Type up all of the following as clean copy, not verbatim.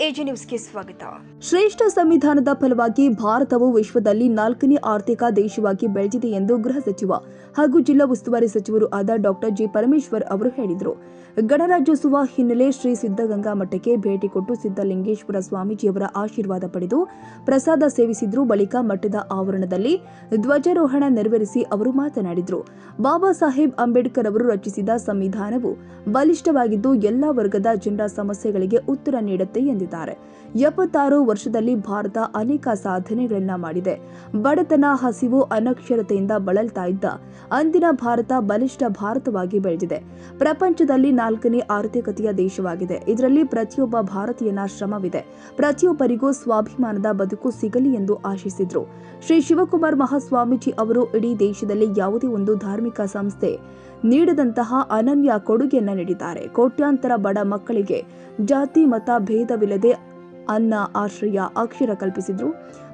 AG ನ್ಯೂಸ್ಗೆ ಸ್ವಾಗತ. ಶ್ರೇಷ್ಠ ಸಂವಿಧಾನದ ಫಲವಾಗಿ ಭಾರತವು ವಿಶ್ವದಲ್ಲಿ 4ನೇ ಆರ್ಥಿಕ ದೇಶವಾಗಿ ಬೆಳೆದಿದೆ ಎಂದು ಗೃಹ ಸಚಿವ ಹಾಗೂ ಜಿಲ್ಲಾ ಉಸ್ತುವಾರಿ ಸಚಿವರು ಆದ ಡಾಕ್ಟರ್ ಜಿ ಪರಮೇಶ್ವರ್ ಅವರು ಹೇಳಿದರು. ಗಣರಾಜ್ಯೋತ್ಸವ ಹಿನ್ನೆಲೆ ಶ್ರೀ ಸಿದ್ದಗಂಗಾ ಮಠಕ್ಕೆ ಭೇಟಿ ಕೊಟ್ಟು ಸಿದ್ದಲಿಂಗೇಶ್ವರ ಸ್ವಾಮೀಜಿಯವರ ಆಶೀರ್ವಾದ ಪಡೆದು ಪ್ರಸಾದ ಸೇವಿಸಿದ್ರು. ಬಳಿಕ ಮಠದ ಆವರಣದಲ್ಲಿ ಧ್ವಜಾರೋಹಣ ನೆರವೇರಿಸಿ ಅವರು ಮಾತನಾಡಿದರು. ಬಾಬಾ ಸಾಹೇಬ್ ಅಂಬೇಡ್ಕರ್ ಅವರು ರಚಿಸಿದ ಸಂವಿಧಾನವು ಬಲಿಷ್ಠವಾಗಿದ್ದು ಎಲ್ಲಾ ವರ್ಗದ ಜನರ ಸಮಸ್ಯೆಗಳಿಗೆ ಉತ್ತರ ನೀಡುತ್ತೆ ಎಂದಿದ್ದಾರೆ. 76 ವರ್ಷದಲ್ಲಿ ಭಾರತ ಅನೇಕ ಸಾಧನೆಗಳನ್ನ ಮಾಡಿದೆ. ಬಡತನ, ಹಸಿವು, ಅನಕ್ಷರತೆಯಿಂದ ಬಳಲ್ತಾ ಇದ್ದ ಅಂದಿನ ಭಾರತ ಬಲಿಷ್ಠ ಭಾರತವಾಗಿ ಬೆಳೆದಿದೆ. ಪ್ರಪಂಚದಲ್ಲಿ 4ನೇ ಆರ್ಥಿಕತೆಯ ದೇಶವಾಗಿದೆ. ಇದರಲ್ಲಿ ಪ್ರತಿಯೊಬ್ಬ ಭಾರತೀಯನ ಶ್ರಮವಿದೆ. ಪ್ರತಿಯೊಬ್ಬರಿಗೂ ಸ್ವಾಭಿಮಾನದ ಬದುಕು ಸಿಗಲಿ ಎಂದು ಆಶಿಸಿದ್ರು. ಶ್ರೀ ಶಿವಕುಮಾರ ಮಹಾಸ್ವಾಮೀಜಿ ಅವರು ಇಡೀ ದೇಶದಲ್ಲಿ ಯಾವುದೇ ಒಂದು ಧಾರ್ಮಿಕ ಸಂಸ್ಥೆ ನೀಡದಂತಹ ಅನನ್ಯ ಕೊಡುಗೆಯನ್ನ ನೀಡಿದ್ದಾರೆ. ಕೋಟ್ಯಾಂತರ ಬಡ ಮಕ್ಕಳಿಗೆ ಜಾತಿ ಮತ ಭೇದವಿಲ್ಲದೆ ಅನ್ನ, ಆಶ್ರಯ, ಅಕ್ಷರ ಕಲ್ಪಿಸಿದ್ರು.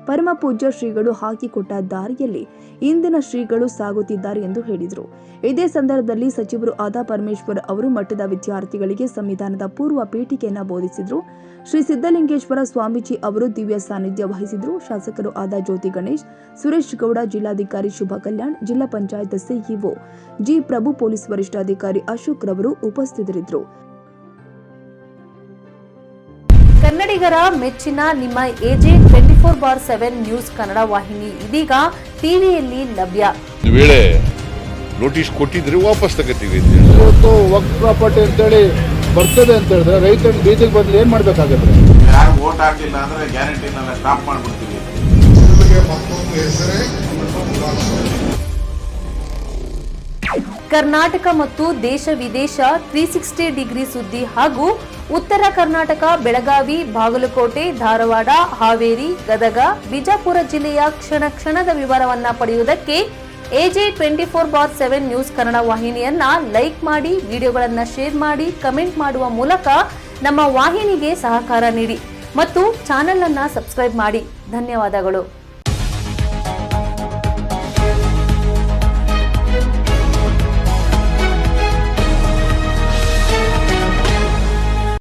ಪರಮ ಪೂಜ್ಯ ಶ್ರೀಗಳು ಹಾಕಿಕೊಟ್ಟ ದಾರಿಯಲ್ಲಿ ಇಂದಿನ ಶ್ರೀಗಳು ಸಾಗುತ್ತಿದ್ದಾರೆ ಎಂದು ಹೇಳಿದರು. ಇದೇ ಸಂದರ್ಭದಲ್ಲಿ ಸಚಿವರು ಆದ ಪರಮೇಶ್ವರ್ ಅವರು ಮಠದ ವಿದ್ಯಾರ್ಥಿಗಳಿಗೆ ಸಂವಿಧಾನದ ಪೂರ್ವ ಪೀಠಿಕೆಯನ್ನು ಬೋಧಿಸಿದರು. ಶ್ರೀ ಸಿದ್ದಲಿಂಗೇಶ್ವರ ಸ್ವಾಮೀಜಿ ಅವರು ದಿವ್ಯ ಸಾನ್ನಿಧ್ಯ ವಹಿಸಿದರು. ಶಾಸಕರು ಆದ ಜ್ಯೋತಿ ಗಣೇಶ್, ಸುರೇಶ್ ಗೌಡ, ಜಿಲ್ಲಾಧಿಕಾರಿ ಶುಭ ಕಲ್ಯಾಣ್, ಜಿಲ್ಲಾ ಪಂಚಾಯತ್ ಸಿಇಒ ಜಿ ಪ್ರಭು, ಪೊಲೀಸ್ ವರಿಷ್ಠಾಧಿಕಾರಿ ಅಶೋಕ್ ರವರು ಉಪಸ್ಥಿತರಿದ್ದರು. ಕನ್ನಡಿಗರ ಮೆಚ್ಚಿನ ನಿಮ್ಮ ಎಜೆ 24/7 ನ್ಯೂಸ್ ಕನ್ನಡ ವಾಹಿನಿ ಇದೀಗ ಟಿವಿಯಲ್ಲಿ ಲಭ್ಯ. ವೇಳೆ ನೋಟಿಸ್ ಕೊಟ್ಟಿದ್ರೆ ವಾಪಸ್ ತಗೋತೀವಿ. ಇವತ್ತು ವಕ್ಫ್ ಪ್ರಾಪರ್ಟಿ ಅಂತೇಳಿ ಬರ್ತದೆ ಅಂತ ಹೇಳಿದ್ರೆ ರೈತರ ಬೀದಿಗೆ ಬದಲು ಏನ್ ಮಾಡ್ಬೇಕಾಗತ್ತೆ? ಯಾರು ವೋಟ್ ಹಾಕಿಲ್ಲ ಅಂದ್ರೆ ಗ್ಯಾರಂಟಿನೆಲ್ಲ ಸ್ಟಾಪ್ ಮಾಡ್ಬಿಡ್ತೀವಿ. ಕರ್ನಾಟಕ ಮತ್ತು ದೇಶ ವಿದೇಶ 360 ಡಿಗ್ರಿ ಸುದ್ದಿ ಹಾಗೂ ಉತ್ತರ ಕರ್ನಾಟಕ, ಬೆಳಗಾವಿ, ಬಾಗಲಕೋಟೆ, ಧಾರವಾಡ, ಹಾವೇರಿ, ಗದಗ, ಬಿಜಾಪುರ ಜಿಲ್ಲೆಯ ಕ್ಷಣ ಕ್ಷಣದ ವಿವರವನ್ನ ಪಡೆಯುವುದಕ್ಕೆ ಎಜೆ 24/7 ನ್ಯೂಸ್ ಕನ್ನಡ ವಾಹಿನಿಯನ್ನ ಲೈಕ್ ಮಾಡಿ, ವಿಡಿಯೋಗಳನ್ನ ಶೇರ್ ಮಾಡಿ, ಕಮೆಂಟ್ ಮಾಡುವ ಮೂಲಕ ನಮ್ಮ ವಾಹಿನಿಗೆ ಸಹಕಾರ ನೀಡಿ ಮತ್ತು ಚಾನೆಲ್ ಅನ್ನ ಸಬ್ಸ್ಕ್ರೈಬ್ ಮಾಡಿ. ಧನ್ಯವಾದಗಳು.